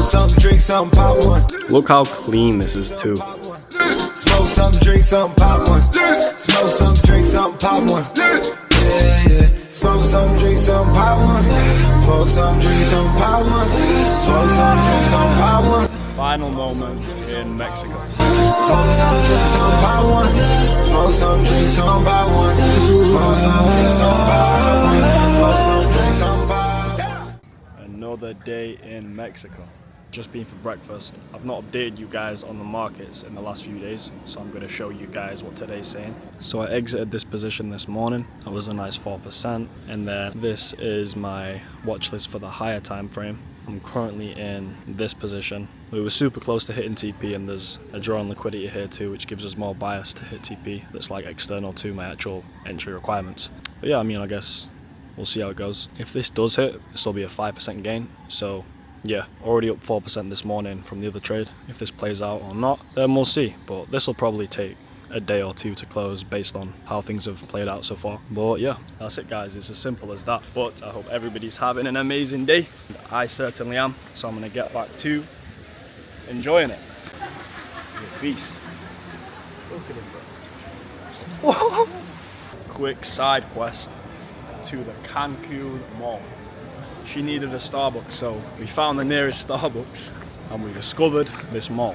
some, drink some, pop one. Look how clean this is too. Smoke some, drink some, pop one. Smoke some, drink some, pop one. Yeah, yeah. Smoke some, drink some, pop one. Smoke some, drink some, pop one. Smoke some, drink some, pop one. Final moment in Mexico. Smoke some, drink some, pop one. Smoke some, drink some, pop one. Smoke some, drink some, pop one. Smoke some, drink some, pop one. Another day in Mexico. Just been for breakfast. I've not updated you guys on the markets in the last few days, so I'm going to show you guys what today's saying. So I exited this position this morning. That was a nice 4%, and then this is my watch list for the higher time frame. I'm currently in this position. We were super close to hitting TP, and there's a draw on liquidity here too, which gives us more bias to hit TP. That's like external to my actual entry requirements. But yeah, I mean, I guess we'll see how it goes. If this does hit, this will be a 5% gain. So yeah, already up 4% this morning from the other trade. If this plays out or not, then we'll see. But this will probably take a day or two to close based on how things have played out so far. But yeah, that's it guys, it's as simple as that. But I hope everybody's having an amazing day. I certainly am. So I'm gonna get back to enjoying it. You're a beast. Look at him, bro. Whoa. Quick side quest to the Cancun mall. She needed a Starbucks, so we found the nearest Starbucks and we discovered this mall.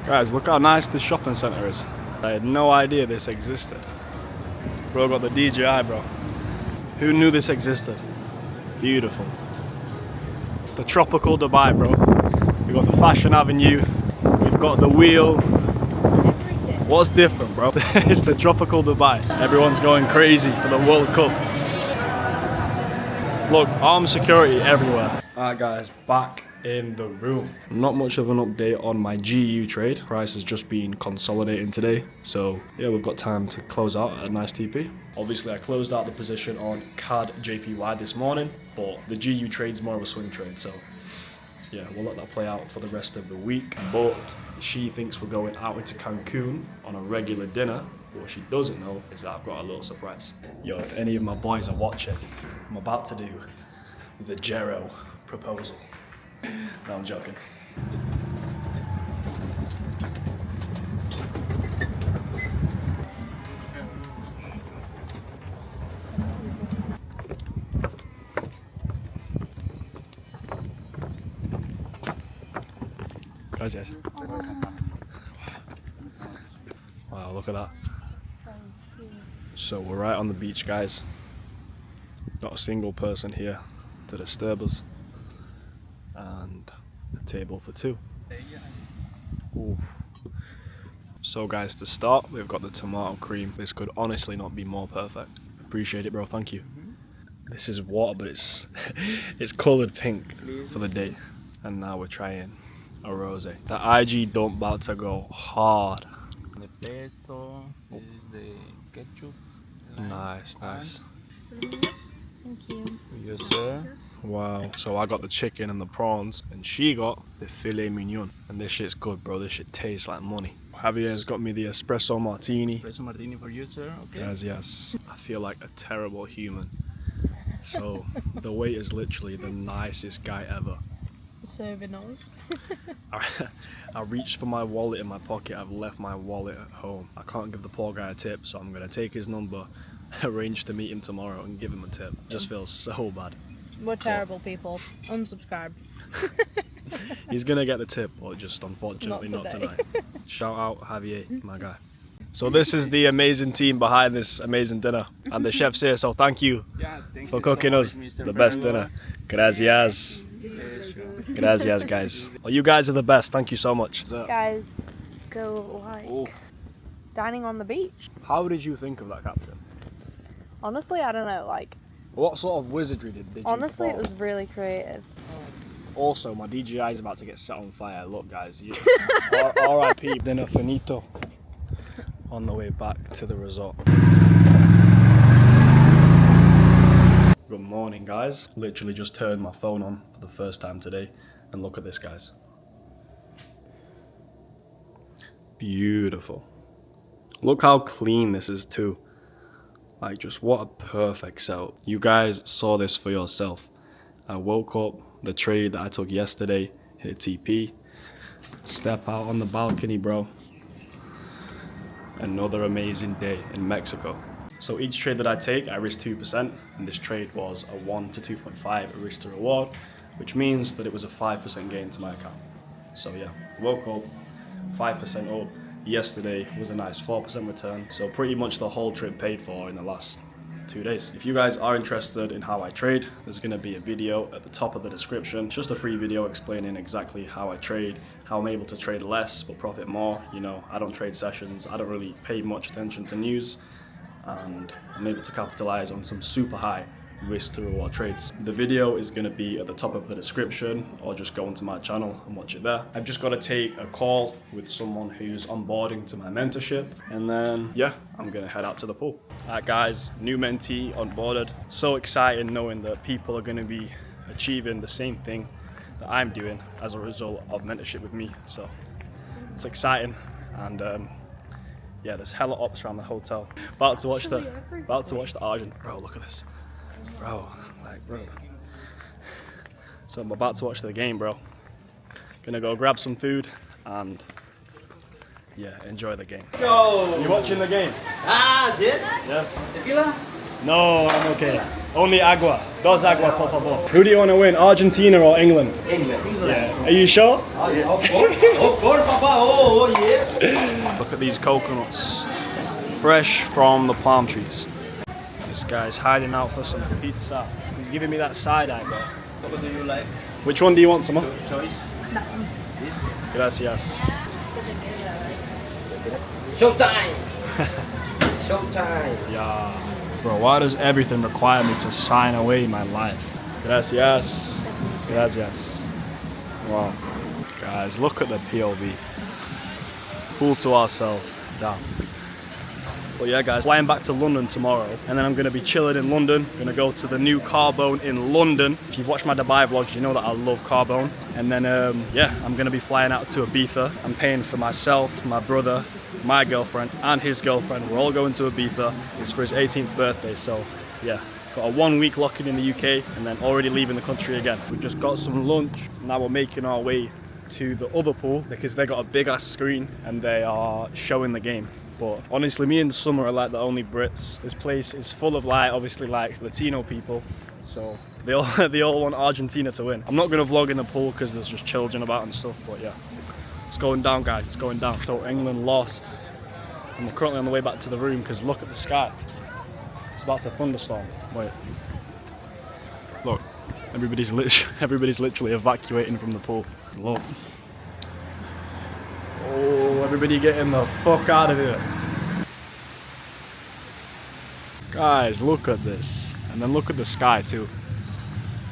Guys, look how nice this shopping center is. I had no idea this existed. Bro got the DJI, bro. Who knew this existed? Beautiful. It's the tropical Dubai, bro. We've got the Fashion Avenue. We've got the wheel. What's different, bro? It's the tropical Dubai. Everyone's going crazy for the World Cup. Look, armed security everywhere. Alright guys, back in the room. Not much of an update on my GU trade. Price has just been consolidating today. So yeah, we've got time to close out at a nice TP. Obviously I closed out the position on CAD JPY this morning, but the GU trade's more of a swing trade, so yeah, we'll let that play out for the rest of the week. But she thinks we're going out into Cancun on a regular dinner. What she doesn't know is that I've got a little surprise. Yo, if any of my boys are watching, I'm about to do the Jero proposal. No, I'm joking. Gracias. Wow, look at that. So we're right on the beach, guys. Not a single person here to disturb us. And a table for two. Ooh. So guys, to start, we've got the tomato cream. This could honestly not be more perfect. Appreciate it, bro, thank you. This is water, but it's coloured pink for the day. And now we're trying a rosé. The IG don't about to go hard. The pesto, this is the ketchup. Nice, nice. Thank you. Yes, sir. Wow. So I got the chicken and the prawns, and she got the filet mignon. And this shit's good, bro. This shit tastes like money. Javier's got me the espresso martini. Espresso martini for you, sir. Okay. Gracias. I feel like a terrible human. So the wait is literally the nicest guy ever. Serving us. I reached for my wallet in my pocket. I've left my wallet at home. I can't give the poor guy a tip, so I'm gonna take his number, arrange to meet him tomorrow and give him a tip. Just feels so bad. We're terrible people. Unsubscribe. He's gonna get the tip, but just unfortunately not tonight. Shout out Javier, my guy. So this is the amazing team behind this amazing dinner, and the chef's here, so thank you for cooking us the best dinner. Gracias. Gracias, guys. Well, you guys are the best. Thank you so much. Guys, go like dining on the beach. How did you think of that captain? Honestly, I don't know. Like, what sort of wizardry did you honestly, it perform? was really creative. Also, my DJI is about to get set on fire. Look, guys, R.I.P. Dinner finito. On the way back to the resort. Good morning, guys. Literally just turned my phone on for the first time today, and look at this, guys. Beautiful. Look how clean this is too. Like, just what a perfect setup. You guys saw this for yourself. I woke up, the trade that I took yesterday hit TP. Step out on the balcony, bro. Another amazing day in Mexico. So each trade that I take, I risk 2%, and this trade was a 1 to 2.5 risk to reward, which means that it was a 5% gain to my account. So yeah, woke up, 5% up. Yesterday was a nice 4% return. So pretty much the whole trip paid for in the last 2 days. If you guys are interested in how I trade, there's gonna be a video at the top of the description. Just a free video explaining exactly how I trade, how I'm able to trade less but profit more. You know, I don't trade sessions, I don't really pay much attention to news, and I'm able to capitalize on some super high risk to reward trades. The video is going to be at the top of the description, or just go onto my channel and watch it there. I've just got to take a call with someone who's onboarding to my mentorship, and then yeah, I'm going to head out to the pool. Alright guys, new mentee onboarded. So excited knowing that people are going to be achieving the same thing that I'm doing as a result of mentorship with me. So it's exciting, and yeah, there's hella ops around the hotel. About to watch the Argent. Bro, look at this. Bro. So I'm about to watch the game, bro. Gonna go grab some food and yeah, enjoy the game. Go! You watching the game? Ah, this? Yes. Tequila? No, I'm okay. Only agua. Dos agua, por favor. Who do you want to win, Argentina or England? England. Yeah. Are you sure? Oh, yeah. Of course, Papa. Oh, yeah. Look at these coconuts. Fresh from the palm trees. This guy's hiding out for some pizza. He's giving me that side eye, bro. What do you like? Which one do you want, Summer? Choice? Gracias. Showtime! Showtime! Yeah. Bro, why does everything require me to sign away my life? Gracias. Gracias. Wow. Guys, look at the POV. Pool to ourselves. Damn. But yeah guys, flying back to London tomorrow, and then I'm going to be chilling in London. Gonna go to the new Carbone in London. If you've watched my Dubai vlogs, you know that I love Carbone. And then yeah, I'm going to be flying out to Ibiza. I'm paying for myself, my brother, my girlfriend and his girlfriend. We're all going to Ibiza. It's for his 18th birthday, so yeah, got a 1 week lock-in in the UK and then already leaving the country again. We just got some lunch. Now we're making our way to the other pool because they got a big ass screen and they are showing the game. But honestly, me and Summer are like the only Brits. This place is full of like, obviously like Latino people. So they all want Argentina to win. I'm not gonna vlog in the pool because there's just children about and stuff, but yeah. It's going down guys, it's going down. So England lost. And we're currently on the way back to the room because look at the sky. It's about to thunderstorm. Wait. Look, everybody's literally evacuating from the pool. Look. Oh, everybody getting the fuck out of here. Guys, look at this. And then look at the sky too.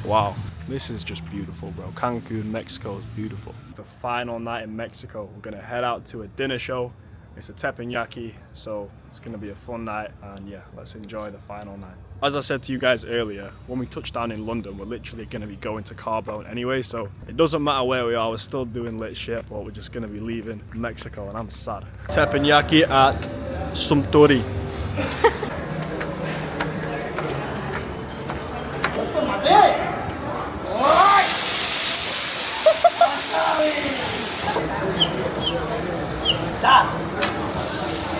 Wow, this is just beautiful, bro. Cancun, Mexico is beautiful. The final night in Mexico, we're gonna head out to a dinner show. It's a teppanyaki, so it's gonna be a fun night, and yeah, let's enjoy the final night. As I said to you guys earlier, when we touch down in London, we're literally gonna be going to Carbone anyway, so it doesn't matter where we are, we're still doing lit shit, but we're just gonna be leaving Mexico, and I'm sad. Teppanyaki at Suntory.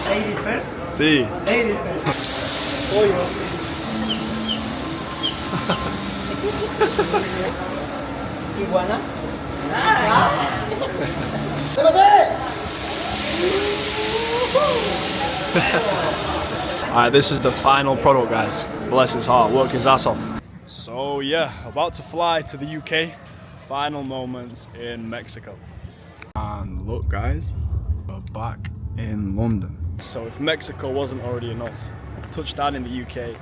Ladies first? Sí. Ladies first. Pollo. Iguana? Alright, this is the final product, guys. Bless his heart, work his ass off. So yeah, about to fly to the UK. Final moments in Mexico. And look guys, we're back in London. So if Mexico wasn't already enough, touchdown in the UK,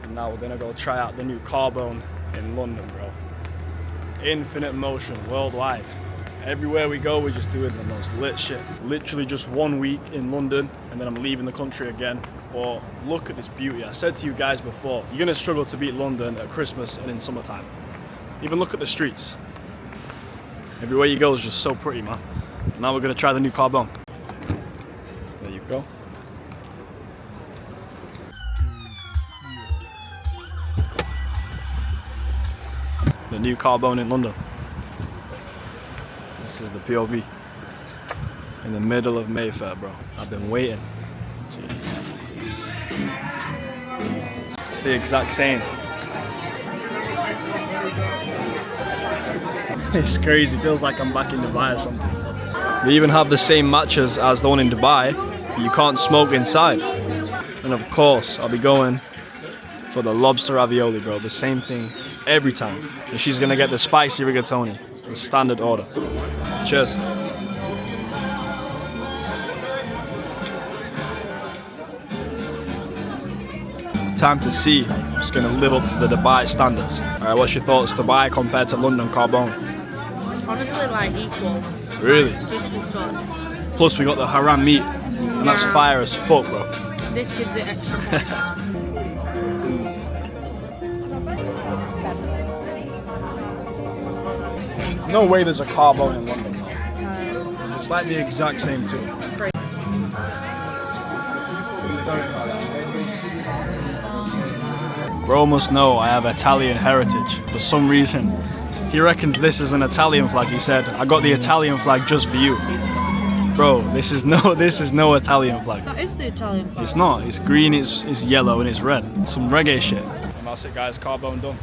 and now we're gonna go try out the new Carbone in London, bro. Infinite motion worldwide. Everywhere we go, we're just doing the most lit shit. Literally just 1 week in London, and then I'm leaving the country again. But look at this beauty. I said to you guys before, you're gonna struggle to beat London at Christmas and in summertime. Even look at the streets. Everywhere you go is just so pretty, man. Now we're gonna try the new Carbone. There you go. The new Carbone in London. This is the POV. In the middle of Mayfair, bro. I've been waiting. It's the exact same. It's crazy, feels like I'm back in Dubai or something. They even have the same matches as the one in Dubai, but you can't smoke inside. And of course, I'll be going for the lobster ravioli, bro. The same thing every time. And she's gonna get the spicy rigatoni, the standard order. Cheers. Time to see if it's gonna live up to the Dubai standards. Alright, what's your thoughts? Dubai compared to London Carbone? Honestly, like equal. Really? Just as good. Plus we got the haram meat, and that's fire as fuck, bro. This gives it extra points. No way there's a Carbone in London. It's like the exact same too. Bro must know I have Italian heritage. For some reason, he reckons this is an Italian flag. He said, I got the Italian flag just for you. Bro, this is no Italian flag. That is the Italian flag. It's not. It's green, it's yellow, and it's red. Some reggae shit. And that's it, guys. Carbone done.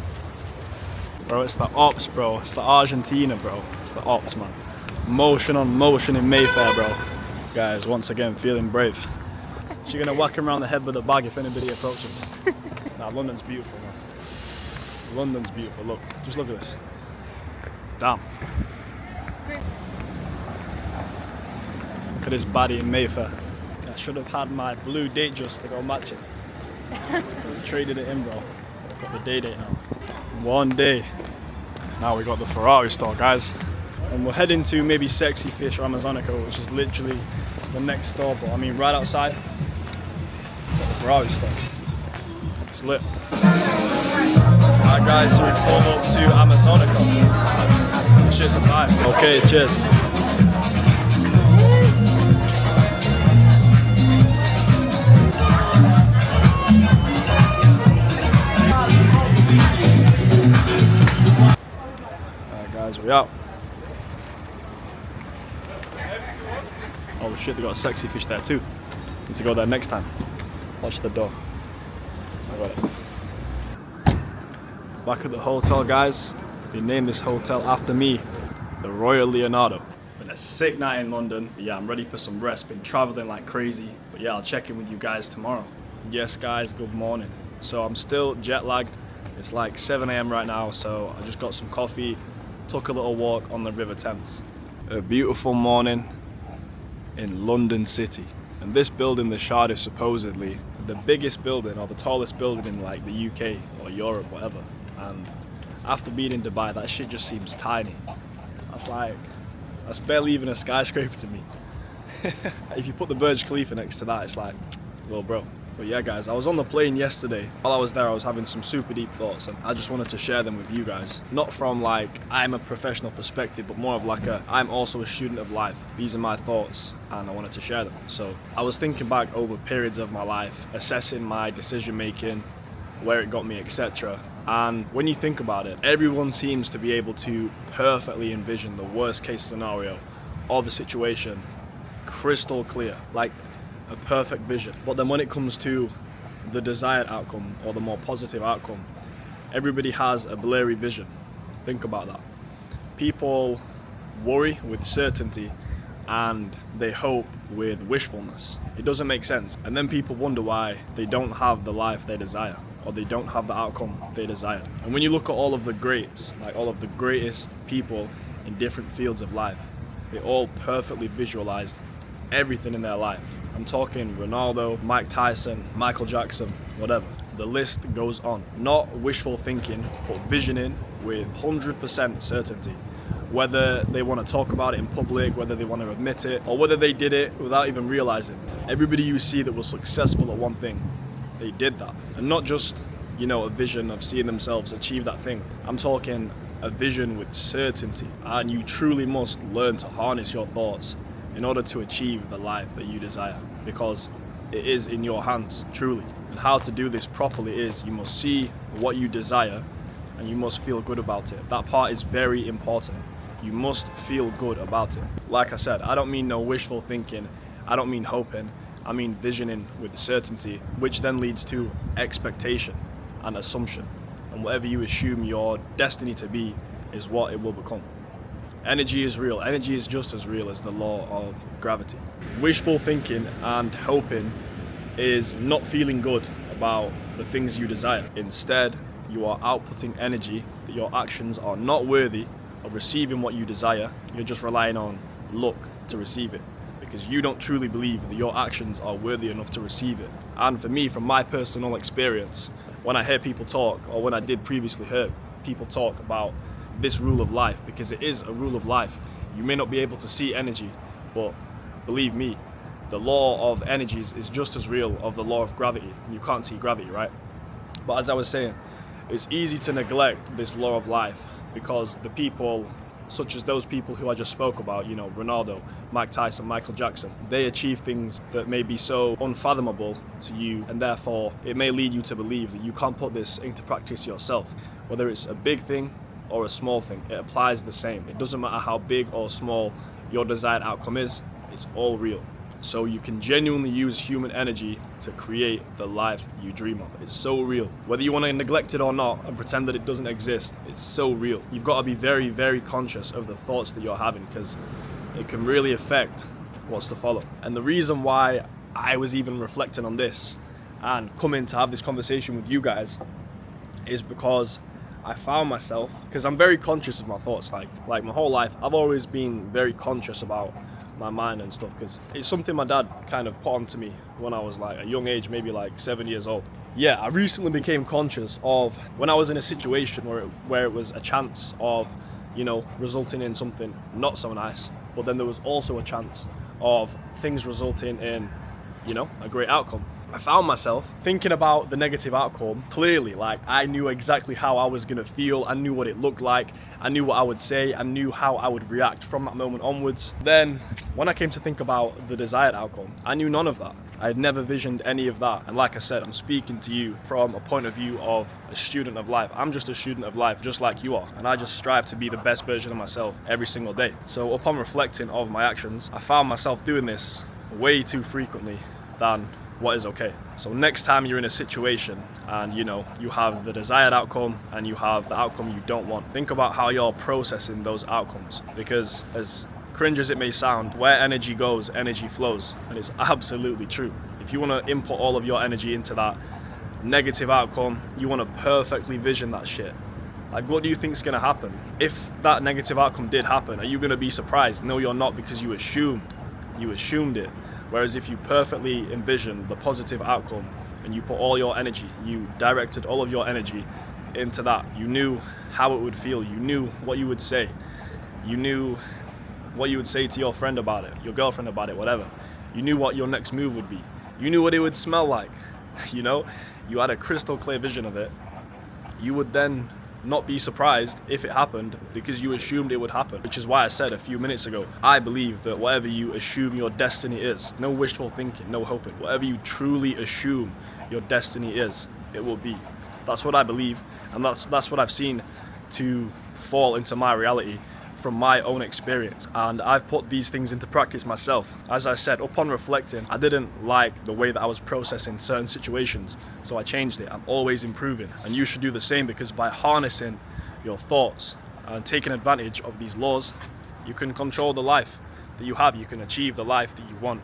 Bro, it's the ops, bro. It's the Argentina, bro. It's the ops, man. Motion on motion in Mayfair, bro. Guys, once again, feeling brave. She's gonna whack him around the head with a bag if anybody approaches. Nah, London's beautiful, man. London's beautiful. Look, just look at this. Damn. Look at this baddie in Mayfair. I should have had my blue date just to go match it. Traded it in, bro. Got the date now. One day. Now we got the Ferrari store, guys. And we're heading to maybe Sexy Fish or Amazonica, which is literally the next store. But I mean, right outside, got the Ferrari store. It's lit. Alright guys, so we pulled up to Amazonica. Cheers and bye. Okay, cheers. Alright guys, we out. Oh shit, they got a Sexy Fish there too. Need to go there next time. Watch the door. I got it. Back at the hotel, guys. They named this hotel after me, the Royal Leonardo. Been a sick night in London, but yeah, I'm ready for some rest. Been traveling like crazy, but yeah, I'll check in with you guys tomorrow. Yes guys, good morning. So I'm still jet lagged. It's like 7 AM right now, so I just got some coffee, took a little walk on the River Thames. A beautiful morning in London City. And this building, the Shard, is supposedly the biggest building or the tallest building in like the UK or Europe, whatever. And after being in Dubai, that shit just seems tiny. That's barely even a skyscraper to me. If you put the Burj Khalifa next to that, it's like, well, bro. But yeah, guys, I was on the plane yesterday. While I was there, I was having some super deep thoughts, and I just wanted to share them with you guys. Not from like, I'm a professional perspective, but more of like I'm also a student of life. These are my thoughts, and I wanted to share them. So I was thinking back over periods of my life, assessing my decision making, where it got me, etc. And when you think about it, everyone seems to be able to perfectly envision the worst case scenario of a situation, crystal clear, like a perfect vision. But then when it comes to the desired outcome or the more positive outcome, everybody has a blurry vision. Think about that. People worry with certainty and they hope with wishfulness. It doesn't make sense. And then people wonder why they don't have the life they desire, or they don't have the outcome they desired. And when you look at all of the greats, like all of the greatest people in different fields of life, they all perfectly visualized everything in their life. I'm talking Ronaldo, Mike Tyson, Michael Jackson, whatever. The list goes on. Not wishful thinking, but visioning with 100% certainty. Whether they want to talk about it in public, whether they want to admit it, or whether they did it without even realizing. Everybody you see that was successful at one thing, they did that. And not just, you know, a vision of seeing themselves achieve that thing. I'm talking a vision with certainty. And you truly must learn to harness your thoughts in order to achieve the life that you desire, because it is in your hands, truly. And how to do this properly is you must see what you desire and you must feel good about it. That part is very important. You must feel good about it. Like I said, I don't mean no wishful thinking, I don't mean hoping, I mean visioning with certainty, which then leads to expectation and assumption. And whatever you assume your destiny to be is what it will become. Energy is real. Energy is just as real as the law of gravity. Wishful thinking and hoping is not feeling good about the things you desire. Instead, you are outputting energy that your actions are not worthy of receiving what you desire. You're just relying on luck to receive it, because you don't truly believe that your actions are worthy enough to receive it. And for me, from my personal experience, when I hear people talk, or when I did previously hear people talk about this rule of life, because it is a rule of life, you may not be able to see energy, but believe me, the law of energies is just as real of the law of gravity. You can't see gravity, right? But as I was saying, it's easy to neglect this law of life because the people, such as those people who I just spoke about, you know, Ronaldo, Mike Tyson, Michael Jackson, they achieve things that may be so unfathomable to you, and therefore it may lead you to believe that you can't put this into practice yourself. Whether it's a big thing or a small thing, it applies the same. It doesn't matter how big or small your desired outcome is, it's all real. So you can genuinely use human energy to create the life you dream of. It's so real. Whether you want to neglect it or not and pretend that it doesn't exist, it's so real. You've got to be very, very conscious of the thoughts that you're having, because it can really affect what's to follow. And the reason why I was even reflecting on this and coming to have this conversation with you guys is because I found myself, because I'm very conscious of my thoughts, like my whole life I've always been very conscious about my mind and stuff, because it's something my dad kind of put onto me when I was like a young age, maybe like 7 years old. Yeah, I recently became conscious of when I was in a situation where it was a chance of, you know, resulting in something not so nice, but then there was also a chance of things resulting in, you know, a great outcome. I found myself thinking about the negative outcome clearly. Like, I knew exactly how I was gonna feel, I knew what it looked like, I knew what I would say, I knew how I would react from that moment onwards. Then, when I came to think about the desired outcome, I knew none of that. I had never visioned any of that. And like I said, I'm speaking to you from a point of view of a student of life. I'm just a student of life, just like you are. And I just strive to be the best version of myself every single day. So upon reflecting of my actions, I found myself doing this way too frequently than what is okay. So next time you're in a situation and you know you have the desired outcome and you have the outcome you don't want, think about how you're processing those outcomes, because as cringe as it may sound, where energy goes, energy flows, and it's absolutely true. If you want to input all of your energy into that negative outcome, you want to perfectly vision that shit. Like, what do you think is going to happen? If that negative outcome did happen, are you going to be surprised? No, you're not, because you assumed it. Whereas if you perfectly envision the positive outcome and you put all your energy, you directed all of your energy into that, you knew how it would feel, you knew what you would say, you knew what you would say to your friend about it, your girlfriend about it, whatever. You knew what your next move would be. You knew what it would smell like, you know? You had a crystal clear vision of it. You would then not be surprised if it happened because you assumed it would happen, which is why I said a few minutes ago, I believe that whatever you assume your destiny is, no wishful thinking, no hoping, whatever you truly assume your destiny is, it will be. That's what I believe, and that's what I've seen to fall into my reality from my own experience, and I've put these things into practice myself. As I said, upon reflecting, I didn't like the way that I was processing certain situations, so I changed it. I'm always improving, and you should do the same, because by harnessing your thoughts and taking advantage of these laws, you can control the life that you have. You can achieve the life that you want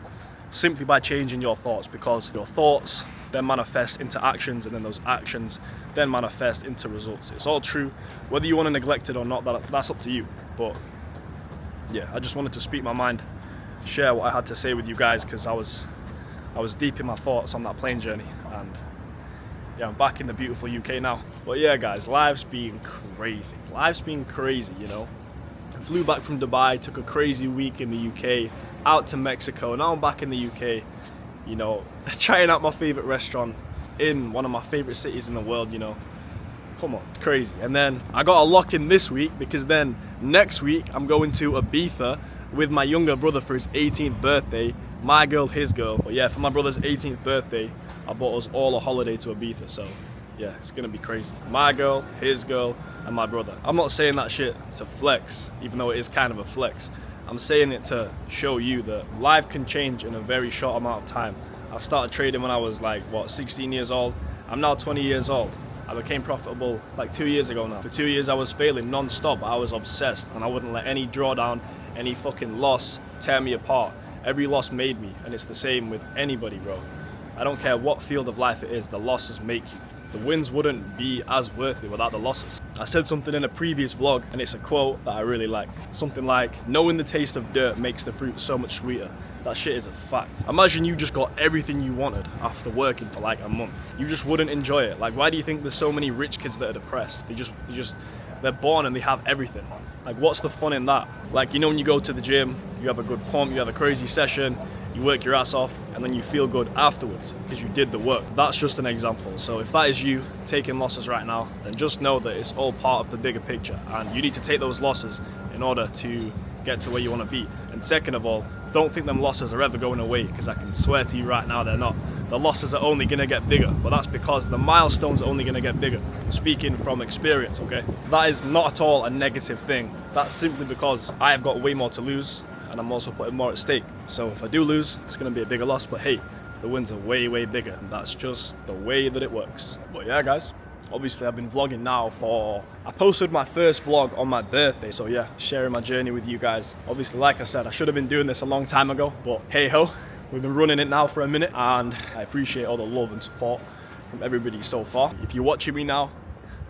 simply by changing your thoughts, because your thoughts then manifest into actions, and then those actions then manifest into results. It's all true. Whether you want to neglect it or not, that's up to you. But yeah, I just wanted to speak my mind, share what I had to say with you guys, because I was deep in my thoughts on that plane journey, and yeah, I'm back in the beautiful UK now. But yeah, guys, life's been crazy. Life's been crazy, you know. I flew back from Dubai, took a crazy week in the UK, out to Mexico, now I'm back in the UK, you know, trying out my favorite restaurant in one of my favorite cities in the world, you know. Come on, it's crazy. And then I got a lock in this week, because then next week I'm going to Ibiza with my younger brother for his 18th birthday. My girl, his girl. But yeah, for my brother's 18th birthday, I bought us all a holiday to Ibiza. So yeah, it's gonna be crazy. My girl, his girl, and my brother. I'm not saying that shit to flex, even though it is kind of a flex. I'm saying it to show you that life can change in a very short amount of time. I started trading when I was like, what, 16 years old. I'm now 20 years old. I became profitable like 2 years ago now. For 2 years I was failing non-stop. I was obsessed and I wouldn't let any drawdown, any fucking loss tear me apart. Every loss made me, and it's the same with anybody, bro. I don't care what field of life it is, the losses make you. The wins wouldn't be as worthy without the losses. I said something in a previous vlog, and it's a quote that I really like. Something like, knowing the taste of dirt makes the fruit so much sweeter. That shit is a fact. Imagine you just got everything you wanted after working for like a month. You just wouldn't enjoy it. Like, why do you think there's so many rich kids that are depressed? They're born and they have everything. Like, what's the fun in that? Like, you know, when you go to the gym, you have a good pump, you have a crazy session, you work your ass off, and then you feel good afterwards because you did the work. That's just an example. So if that is you taking losses right now, then just know that it's all part of the bigger picture, and you need to take those losses in order to get to where you want to be. And second of all, don't think them losses are ever going away, because I can swear to you right now they're not. The losses are only gonna get bigger, but that's because the milestones are only gonna get bigger. I'm speaking from experience, okay? That is not at all a negative thing. That's simply because I have got way more to lose, and I'm also putting more at stake. So if I do lose, it's gonna be a bigger loss, but hey, the wins are way, way bigger, and that's just the way that it works. But yeah, guys, obviously I've been vlogging now I posted my first vlog on my birthday, so yeah, sharing my journey with you guys. Obviously, like I said, I should have been doing this a long time ago, but hey ho, we've been running it now for a minute, and I appreciate all the love and support from everybody so far. If you're watching me now,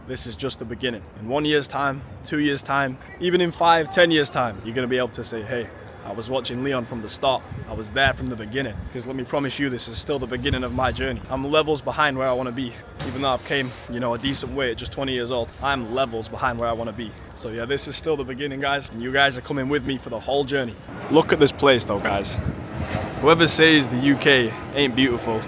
this is just the beginning. In 1 year's time, 2 years time, even in 5, 10 years time, you're gonna be able to say, hey, I was watching Leon from the start. I was there from the beginning. Because let me promise you, this is still the beginning of my journey. I'm levels behind where I want to be. Even though I've came, you know, a decent way at just 20 years old, I'm levels behind where I want to be. So yeah, this is still the beginning, guys. And you guys are coming with me for the whole journey. Look at this place though, guys. Whoever says the UK ain't beautiful,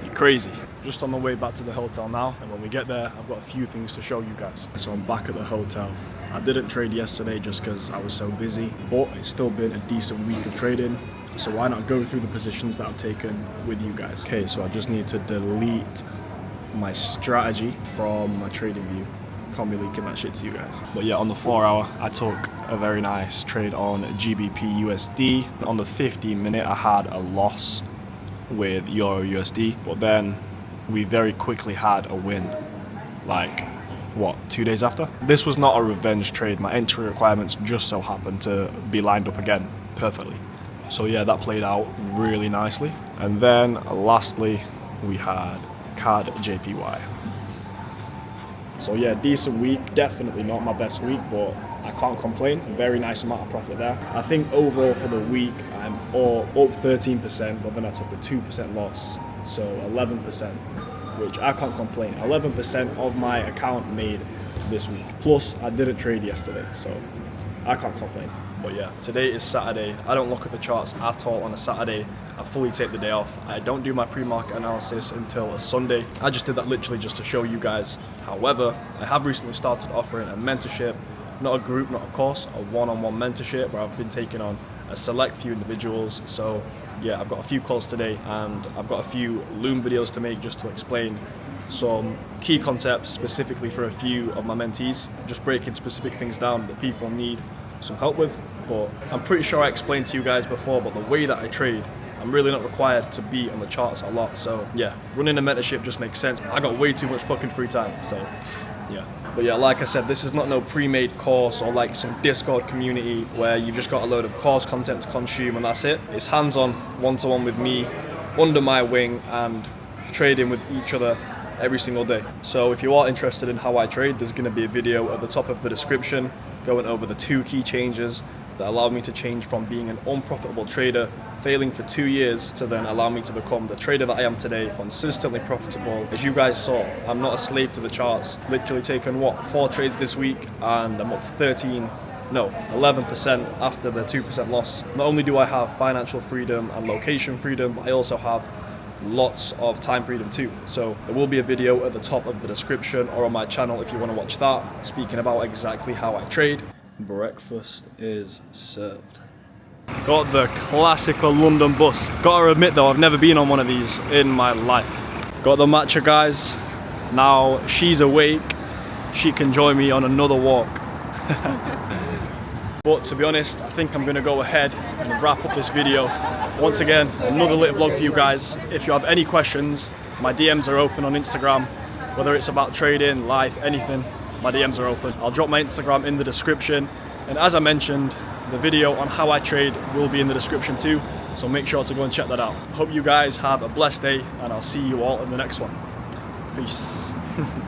you're crazy. Just on the way back to the hotel now, and when we get there, I've got a few things to show you guys. So I'm back at the hotel. I didn't trade yesterday just because I was so busy, but it's still been a decent week of trading. So why not go through the positions that I've taken with you guys? Okay, so I just need to delete my strategy from my trading view. Can't be leaking that shit to you guys. But yeah, on the 4 hour, I took a very nice trade on GBP USD. On the 15-minute, I had a loss with Euro USD, but then we very quickly had a win, like, what, 2 days after? This was not a revenge trade. My entry requirements just so happened to be lined up again perfectly. So yeah, that played out really nicely. And then lastly, we had CAD JPY. So yeah, decent week. Definitely not my best week, but I can't complain. A very nice amount of profit there. I think overall for the week, I'm up 13%, but then I took a 2% loss. So 11%, which I can't complain. 11% of my account made this week. Plus, I didn't trade yesterday, so I can't complain. But yeah, today is Saturday. I don't look at the charts at all on a Saturday. I fully take the day off. I don't do my pre-market analysis until a Sunday. I just did that literally just to show you guys. However, I have recently started offering a mentorship, not a group, not a course, a one-on-one mentorship where I've been taking on a select few individuals. So yeah, I've got a few calls today, and I've got a few Loom videos to make just to explain some key concepts specifically for a few of my mentees, just breaking specific things down that people need some help with. But I'm pretty sure I explained to you guys before, but the way that I trade, I'm really not required to be on the charts a lot. So yeah, running a mentorship just makes sense. I got way too much fucking free time, so yeah. But yeah, like I said, this is not no pre-made course or like some Discord community where you've just got a load of course content to consume and that's it. It's hands-on, one-to-one with me, under my wing, and trading with each other every single day. So if you are interested in how I trade, there's going to be a video at the top of the description going over the 2 key changes that allowed me to change from being an unprofitable trader, failing for 2 years, to then allow me to become the trader that I am today, consistently profitable. As you guys saw, I'm not a slave to the charts. Literally taken, what, 4 trades this week, and I'm up 11% after the 2% loss. Not only do I have financial freedom and location freedom, but I also have lots of time freedom too. So there will be a video at the top of the description or on my channel if you want to watch that, speaking about exactly how I trade. Breakfast is served. Got the classical London bus. Gotta admit though, I've never been on one of these in my life. Got the matcha, guys. Now she's awake, she can join me on another walk. But to be honest, I think I'm gonna go ahead and wrap up this video. Once again, another little vlog for you guys. If you have any questions, my DMs are open on Instagram, whether it's about trading, life, anything, my DMs are open. I'll drop my Instagram in the description. And as I mentioned, the video on how I trade will be in the description too. So make sure to go and check that out. Hope you guys have a blessed day and I'll see you all in the next one. Peace.